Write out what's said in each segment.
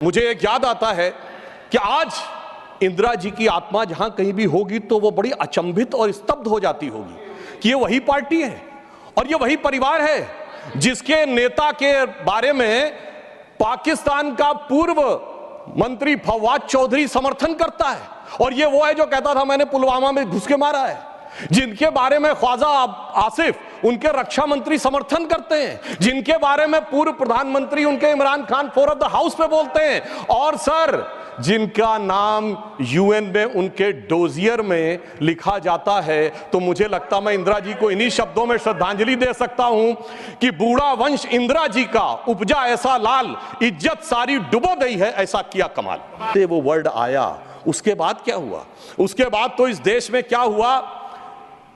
मुझे एक याद आता है कि आज इंदिरा जी की आत्मा जहां कहीं भी होगी तो वो बड़ी अचंभित और स्तब्ध हो जाती होगी कि ये वही पार्टी है और ये वही परिवार है जिसके नेता के बारे में पाकिस्तान का पूर्व मंत्री फवाद चौधरी समर्थन करता है। और ये वो है जो कहता था मैंने पुलवामा में घुस के मारा है, जिनके बारे में ख्वाजा आसिफ उनके रक्षा मंत्री समर्थन करते हैं, जिनके बारे में पूर्व प्रधानमंत्री उनके Imran Khan floor of the house पे बोलते हैं, और सर जिनका नाम यूएन में उनके डोजियर में लिखा जाता है। तो मुझे लगता मैं इंदिरा जी को इन्हीं शब्दों में श्रद्धांजलि दे सकता हूं कि बूढ़ा वंश इंदिरा जी का उपजा ऐसा लाल, इज्जत सारी डुबो गई है ऐसा किया कमाल। वो वर्ड आया, उसके बाद क्या हुआ? उसके बाद तो इस देश में क्या हुआ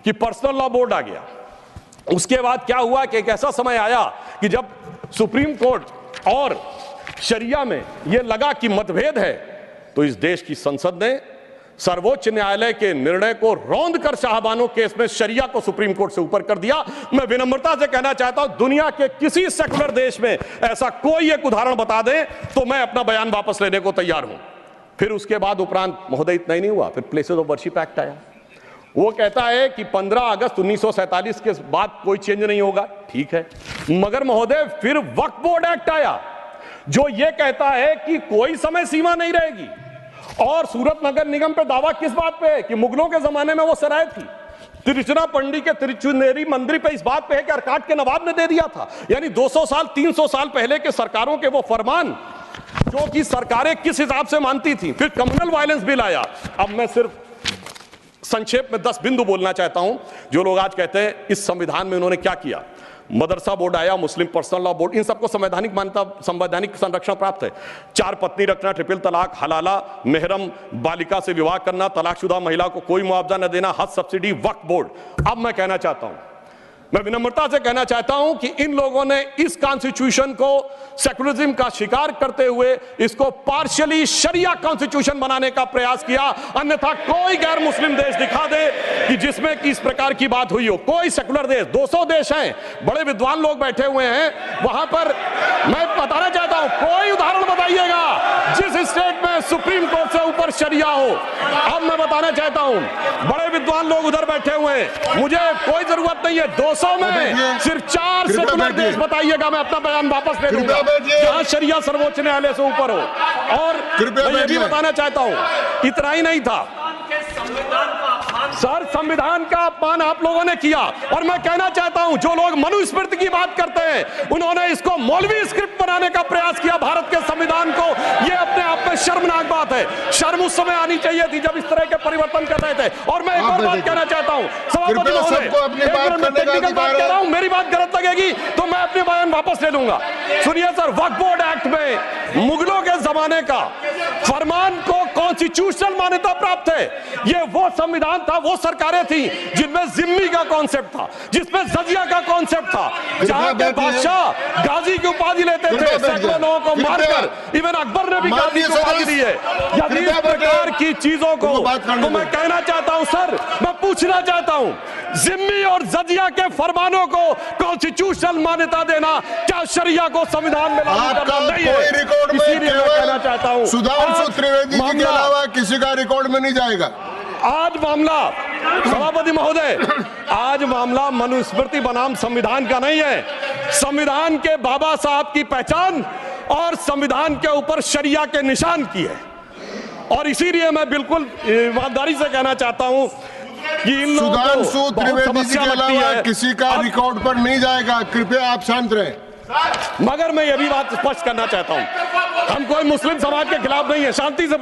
कि पर्सनल लॉ बोर्ड आ गया। उसके बाद क्या हुआ कि एक ऐसा समय आया कि जब सुप्रीम कोर्ट और शरिया में यह लगा कि मतभेद है, तो इस देश की संसद ने सर्वोच्च न्यायालय के निर्णय को रौंद कर शाहबानो केस में शरिया को सुप्रीम कोर्ट से ऊपर कर दिया। मैं विनम्रता से कहना चाहता हूं, दुनिया के किसी सेकुलर देश में ऐसा कोई एक उदाहरण बता दें तो मैं अपना बयान वापस लेने को तैयार हूं। फिर उसके बाद उपरांत महोदय इतना ही नहीं हुआ, फिर प्लेसेस ऑफ वर्शिप एक्ट आया। वो कहता है कि 15 अगस्त 1947 के बाद कोई चेंज नहीं होगा, ठीक है, मगर महोदय फिर वक्फ बोर्ड एक्ट आया जो ये कहता है कि कोई समय सीमा नहीं रहेगी। और सूरत नगर निगम पे दावा किस बात पे है कि मुगलों के जमाने में वो सराय थी। तिरुचिरापल्ली के तिरुचुनेरी मंदिर पे इस बात पे है कि अरकाट के नवाब ने दे दिया था। यानी 200 साल 300 साल पहले के सरकारों के वो फरमान जो कि सरकारें किस हिसाब से मानती थी। फिर कम्युनल वायलेंस बिल आया। अब मैं सिर्फ संक्षेप में 10 बिंदु बोलना चाहता हूं। जो लोग आज कहते हैं इस संविधान में उन्होंने क्या किया, मदरसा बोर्ड आया, मुस्लिम पर्सनल लॉ बोर्ड, इन सबको संवैधानिक मान्यता, संवैधानिक संरक्षण प्राप्त है। 4 पत्नी रखना, ट्रिपल तलाक, हलाला, मेहरम बालिका से विवाह करना, तलाकशुदा महिला को कोई मुआवजा न देना, हज सब्सिडी, वक्फ बोर्ड। अब मैं कहना चाहता हूं, मैं विनम्रता से कहना चाहता हूं कि इन लोगों ने इस कॉन्स्टिट्यूशन को सेकुलरिज्म का शिकार करते हुए इसको पार्शियली शरिया कॉन्स्टिट्यूशन बनाने का प्रयास किया। अन्यथा कोई गैर मुस्लिम देश दिखा दे कि जिसमें कि इस प्रकार की बात हुई हो, कोई सेकुलर देश, 200 देश हैं, बड़े विद्वान लोग बैठे हुए हैं वहां पर। मैं बताना चाहता हूं, कोई उदाहरण बताइएगा जिस स्टेट में सुप्रीम कोर्ट से ऊपर शरिया हो। अब मैं बताना चाहता हूं, बड़े विद्वान लोग उधर बैठे हुए हैं, मुझे कोई जरूरत नहीं है 200 में सिर्फ 4 सेकुलर देश बताइएगा, मैं अपना बयान वापस ले लूंगा जहां शरिया सर्वोच्च न्यायालय से ऊपर हो। और मैं ये भी बताना चाहता हूं, इतना ही नहीं था सर, संविधान का अपमान आप लोगों ने किया। और मैं कहना चाहता हूं, जो लोग मनुस्मृति की बात करते हैं उन्होंने इसको मौलवी स्क्रिप्ट बनाने का प्रयास किया भारत के संविधान को। यह अपने आप में शर्मनाक बात है। शर्म उस समय आनी चाहिए थी जब इस तरह के परिवर्तन कर रहे थे। और मैं एक और बात कहना चाहता हूं, सभापति महोदय, टेक्निकल बात कह रहा हूं, मेरी बात गलत लगेगी तो मैं अपने बयान वापस ले लूंगा। सुनिए सर, वक्फ बोर्ड एक्ट में मुगलों के जमाने का फरमान को कॉन्स्टिट्यूशनल मान्यता प्राप्त है। यह वो संविधान था, वो सरकारें थी जिनमें जिम्मी का कॉन्सेप्ट था, जिसमें जजिया का कॉन्सेप्ट था, जहां के बादशाह गाजी की उपाधि लेते थे, सैकड़ों लोगों को मारकर। इवन अकबर ने भी गाजी की उपाधि दी है। यदि इस प्रकार की चीजों को तो मैं कहना चाहता हूं सर, मैं पूछना चाहता हूं, जिम्मी और जजिया के फरमानों को कॉन्स्टिट्यूशनल मान्यता देना क्या शरिया को संविधान में लागू करना नहीं है? इसीलिए मैं कहना चाहता हूं, सुधांशु त्रिवेदी जी के अलावा किसी का रिकॉर्ड में नहीं जाएगा। आज मामला, सभापति महोदय, आज मामला मनुस्मृति बनाम संविधान का नहीं है। संविधान के बाबा साहब की पहचान और संविधान के ऊपर शरिया के निशान की है। और इसीलिए मैं बिल्कुल ईमानदारी से कहना चाहता हूं कि इन लोगों को त्रिवेदी जी के अलावा किसी का रिकॉर्ड पर नहीं जाएगा। कृपया आप शांत रहें। मगर मैं यह भी बात स्पष्ट करना चाहता हूं, हम कोई मुस्लिम समाज के खिलाफ नहीं है, शांति से।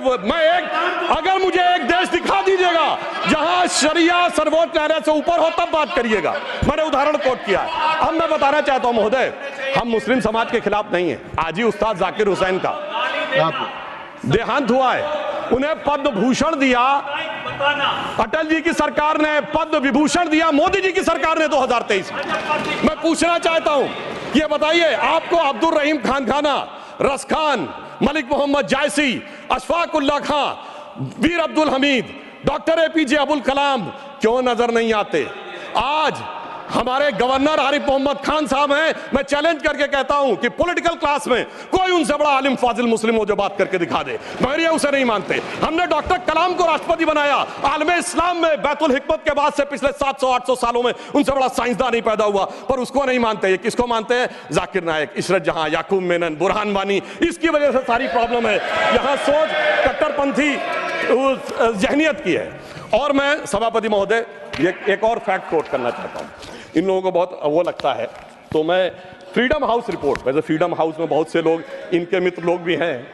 अगर मुझे एक देश दिखा दीजिएगा जहां शरिया सर्वोच्च न्यायालय से ऊपर हो तब बात करिएगा। मैंने उदाहरण कोट किया। अब मैं बताना चाहता हूं महोदय, हम मुस्लिम समाज के खिलाफ नहीं है। आज ही उस्ताद जाकिर हुसैन का देहांत हुआ है, उन्हें पद्म भूषण दिया, अटल जी की सरकार ने पद्म विभूषण दिया, मोदी जी की सरकार ने 2023 में। मैं पूछना चाहता हूं, ये बताइए, आपको अब्दुल रहीम खान खाना, रस खान, मलिक मोहम्मद जायसी, अशफाक उल्लाह खान, वीर अब्दुल हमीद, डॉक्टर APJ अबुल कलाम क्यों नजर नहीं आते? आज हमारे गवर्नर आरिफ मोहम्मद खान साहब हैं, मैं चैलेंज करके कहता हूं कि पॉलिटिकल क्लास में कोई उनसे बड़ा आलिम फाजिल मुस्लिम हो जो बात करके दिखा दे, मगर ये उसे नहीं मानते। हमने डॉक्टर कलाम को राष्ट्रपति बनाया, आलम इस्लाम में बैतुल हिकमत के बाद से पिछले 700-800 सालों में उनसे बड़ा साइंसदान नहीं पैदा हुआ, पर उसको नहीं मानते। किसको मानते हैं? जाकिर नायक, इशरत जहां, याकूब मेनन, बुरहान वानी। इसकी वजह से सारी प्रॉब्लम है। यहां सोच कट्टरपंथी जहनियत की है। और मैं सभापति महोदय ये एक और फैक्ट कोट करना चाहता हूं, इन लोगों को बहुत वो लगता है, तो मैं फ्रीडम हाउस रिपोर्ट, वैसे फ्रीडम हाउस में बहुत से लोग इनके मित्र लोग भी हैं,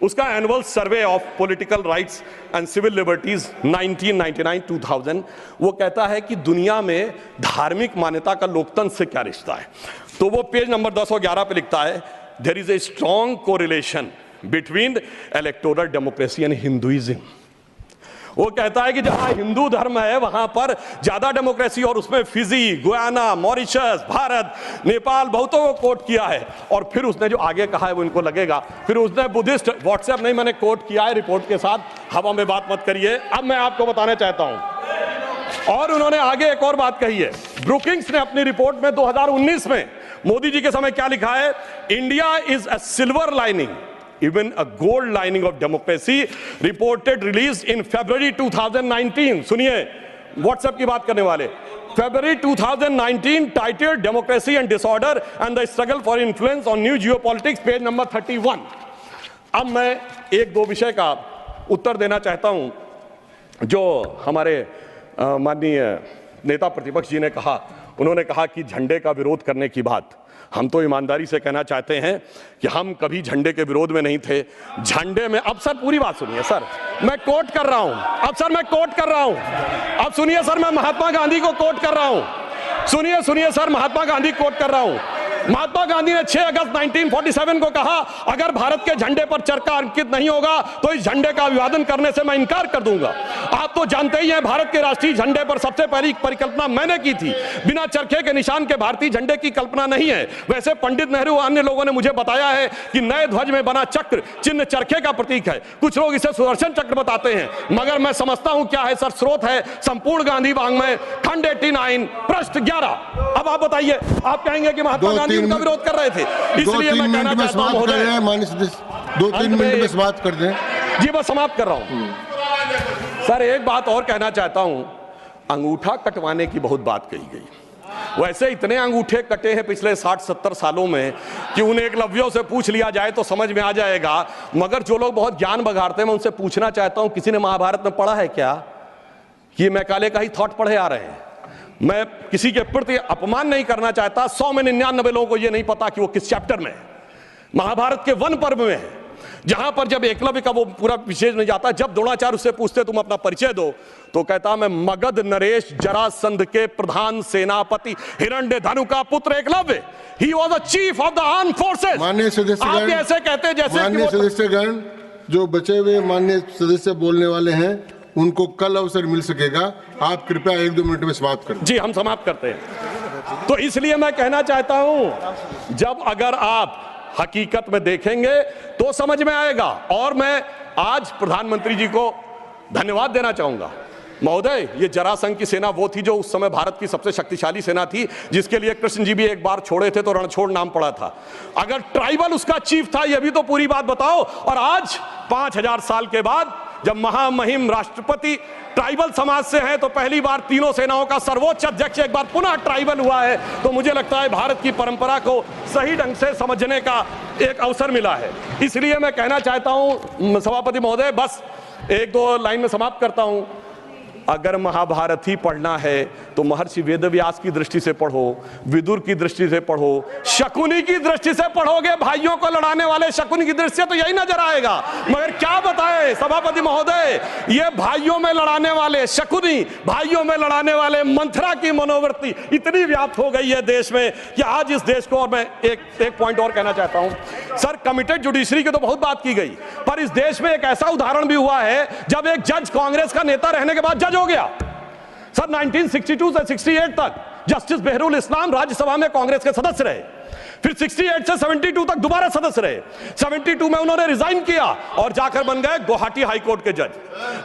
उसका annual survey of political rights and civil liberties 1999-2000 वो कहता है कि दुनिया में धार्मिक मान्यता का लोकतंत्र से क्या रिश्ता है। तो वो पेज नंबर 1011 पे लिखता है, there is a strong correlation between electoral democracy and Hinduism. वो कहता है कि जहां हिंदू धर्म है वहां पर ज्यादा डेमोक्रेसी, और उसमें Fiji, Guyana, Mauritius, Bharat, Nepal बहुतों को कोट किया है। और फिर उसने जो आगे कहा है वो इनको लगेगा, फिर उसने बुद्धिस्ट, व्हाट्सएप नहीं, मैंने कोट किया है रिपोर्ट के साथ, हवा में बात मत करिए। अब मैं आपको बताना चाहता हूं, और उन्होंने आगे एक और बात कही है। ब्रुकिंग्स ने अपनी रिपोर्ट में 2019 में मोदी जी के समय क्या लिखा है? India is a silver lining, even a gold lining of democracy, reported released in February 2019। सुनिए, व्हाट्सएप की बात करने वाले, February 2019 titled Democracy and Disorder and the Struggle for Influence on New Geopolitics, page number 31। अब मैं एक दो विषय का उत्तर देना चाहता हूं जो हमारे माननीय नेता प्रतिपक्ष जी ने कहा। उन्होंने कहा कि झंडे का विरोध करने की बात, हम तो ईमानदारी से कहना चाहते हैं कि हम कभी झंडे के विरोध में नहीं थे। झंडे में, अब सर पूरी बात सुनिए सर, मैं कोट कर रहा हूं, अब सर मैं कोट कर रहा हूं, अब सुनिए सर, मैं महात्मा गांधी को कोट कर रहा हूं, सुनिए सर, महात्मा गांधी कोट कर रहा हूं। महात्मा गांधी ने 6 अगस्त 1947 को कहा, अगर भारत के झंडे पर चरखा अंकित नहीं होगा तो इस झंडे का अभिवादन करने से मैं इनकार कर दूंगा। आप तो जानते ही हैं, भारत के राष्ट्रीय झंडे पर सबसे पहली परिकल्पना मैंने की थी। बिना चरखे के निशान के भारतीय झंडे की कल्पना नहीं है। वैसे पंडित नेहरू अन्य लोगों ने मुझे बताया है कि नए ध्वज में बना चक्र चिन्ह चरखे का प्रतीक है। कुछ लोग इसे सुदर्शन चक्र बताते हैं, मगर मैं समझता हूं क्या है सर, स्रोत है संपूर्ण गांधी वाङ्मय, खंड 89, पृष्ठ 11। अब आप बताइए, आप कहेंगे कि महात्मा गांधी उनका विरोध कर रहे थे, इसलिए मैं कहना चाहता हूं महोदय, 2-3 मिनट में समाप्त कर दें। जी मैं समाप्त कर रहा हूं सर। एक बात और कहना चाहता हूं, अंगूठा कटवाने की बहुत बात कही गई। वैसे इतने अंगूठे कटे हैं पिछले 60-70 सालों में कि उन्हें एकलव्यों से पूछ लिया जाए तो समझ में आ जाएगा। मगर जो लोग बहुत ज्ञान बघाड़ते हैं, मैं उनसे पूछना चाहता हूं, किसी ने महाभारत में पढ़ा है क्या? कि मैकाले का ही थॉट पढ़े आ रहे हैं। मैं किसी के प्रति अपमान नहीं करना चाहता, 100 में 99 लोगों को यह नहीं पता कि वो किस चैप्टर में है। महाभारत के वन पर्व में है, जहां पर जब एकलव्य का वो पूरा विशेष नहीं जाता, जब द्रोणाचार्य उससे पूछते तुम अपना परिचय दो, तो कहता मैं मगध नरेश जरासंध के प्रधान सेनापति हिरण्यधनु का पुत्र Eklavya. He was the chief of the armed forces. माननीय सदस्यगण, आप ऐसे कहते हैं जैसे माननीय सदस्यगण, जो बचे हुए माननीय सदस्य बोलने वाले हैं उनको कल अवसर मिल सकेगा। आप कृपया 1-2 मिनट में समाप्त करें। जी हम समाप्त करते हैं। तो इसलिए मैं कहना चाहता हूं, जब अगर आप हकीकत में देखेंगे तो समझ में आएगा। और मैं आज प्रधानमंत्री जी को धन्यवाद देना चाहूंगा। महोदय, ये जरासंध की सेना वो थी जो उस समय भारत की सबसे शक्तिशाली सेना थी, जिसके लिए कृष्ण जी भी एक बार छोड़े थे तो रणछोड़ नाम पड़ा था। अगर ट्राइबल उसका चीफ था, ये भी तो पूरी बात बताओ। और आज 5000 साल के बाद जब महामहिम राष्ट्रपति ट्राइबल समाज से हैं, तो पहली बार तीनों सेनाओं का सर्वोच्च अध्यक्ष एक बार पुनः ट्राइबल हुआ है। तो मुझे लगता है भारत की परंपरा को सही ढंग से समझने का एक अवसर मिला है। इसलिए मैं कहना चाहता हूं सभापति महोदय, बस 1-2 लाइन में समाप्त करता हूं। अगर महाभारत ही पढ़ना है तो महर्षि वेदव्यास की दृष्टि से पढ़ो, विदुर की दृष्टि से पढ़ो, शकुनी की दृष्टि से पढ़ोगे, भाइयों को लड़ाने वाले शकुनी की दृष्टि से, तो यही नजर आएगा। मगर क्या बताएं सभापति महोदय, ये भाइयों में लड़ाने वाले शकुनी, भाइयों में लड़ाने वाले मंथरा की मनोवृत्ति इतनी व्याप्त हो गई है देश में कि आज इस देश को, और मैं एक पॉइंट और कहना चाहता हूं सर, कमिटेड जुडिशरी की तो बहुत बात की गई, पर इस देश में एक ऐसा उदाहरण भी हुआ है जब एक जज कांग्रेस का नेता रहने के बाद जज हो गया। सर 1962 से 68 तक जस्टिस बहरुल इस्लाम राज्यसभा में कांग्रेस के सदस्य रहे। फिर 68 से 72 तक दोबारा सदस्य रहे। 72 में उन्होंने रिजाइन किया और जाकर बन गए गुवाहाटी हाई कोर्ट के जज।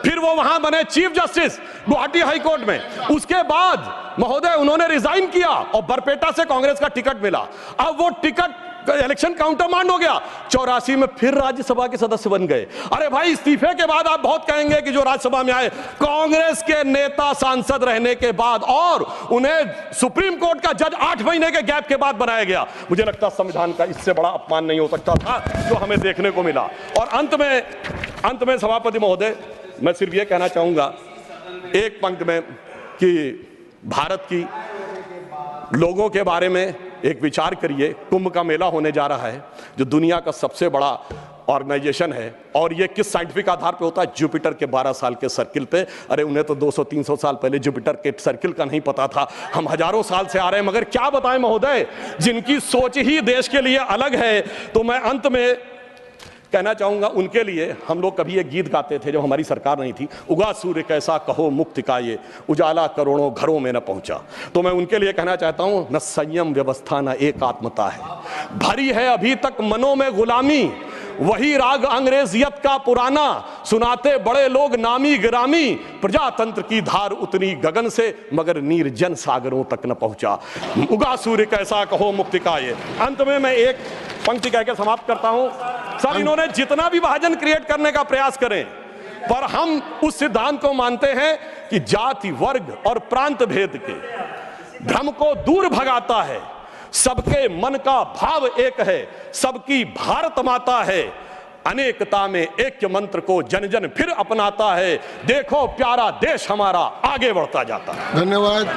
फिर वो वहां बने chief justice Guwahati high court में। उसके बाद महोदय उन्होंने रिजाइन किया और बरपेटा से कांग्रेस का टिकट मिला। अब वो टिकट इलेक्शन काउंटर मांड हो गया। 84 में फिर राज्यसभा के सदस्य बन गए। अरे भाई, इस्तीफे के बाद आप बहुत कहेंगे कि जो राज्यसभा में आए कांग्रेस के नेता सांसद रहने के बाद, और उन्हें सुप्रीम कोर्ट का जज 8 महीने के गैप के बाद बनाया गया। मुझे लगता संविधान का इससे बड़ा अपमान नहीं हो सकता था जो हमें देखने को मिला। और अंत में सभापति महोदय, मैं सिर्फ यह कहना चाहूंगा एक पंक्ति में कि भारत की लोगों के बारे में एक विचार करिए। कुंभ का मेला होने जा रहा है जो दुनिया का सबसे बड़ा ऑर्गेनाइजेशन है, और ये किस साइंटिफिक आधार पे होता है? जुपिटर के 12 साल के सर्किल पे। अरे उन्हें तो 200-300 साल पहले जुपिटर के सर्किल का नहीं पता था, हम हजारों साल से आ रहे हैं। मगर क्या बताएं महोदय, जिनकी सोच ही देश के लिए अलग है। तो मैं अंत में कहना चाहूंगा उनके लिए, हम लोग कभी एक गीत गाते थे जब हमारी सरकार नहीं थी, उगा सूर्य कैसा कहो मुक्ति का ये, उजाला करोड़ों घरों में न पहुंचा। तो मैं उनके लिए कहना चाहता हूं, न संयम व्यवस्था न एकात्मता है, भरी है अभी तक मनों में गुलामी, वही राग अंग्रेजियत का पुराना, सुनाते बड़े लोग नामी गिरामी, प्रजातंत्र की धार उतनी गगन से मगर निर्जन सागरों तक न पहुंचा, उगा सूर्य कैसा कहो मुक्ति का ये। अंत में मैं एक पंक्ति कहकर समाप्त करता हूं। सर, इन्होंने जितना भी विभाजन क्रिएट करने का प्रयास करें, पर हम उस सिद्धांत को मानते हैं कि जाति, वर्ग और प्रांत भेद के भ्रम को दूर भगाता है। सबके मन का भाव एक है, सबकी भारत माता है, अनेकता में ऐक्य मंत्र को जन जन फिर अपनाता है। देखो प्यारा देश हमारा आगे बढ़ता जाता है। धन्यवाद।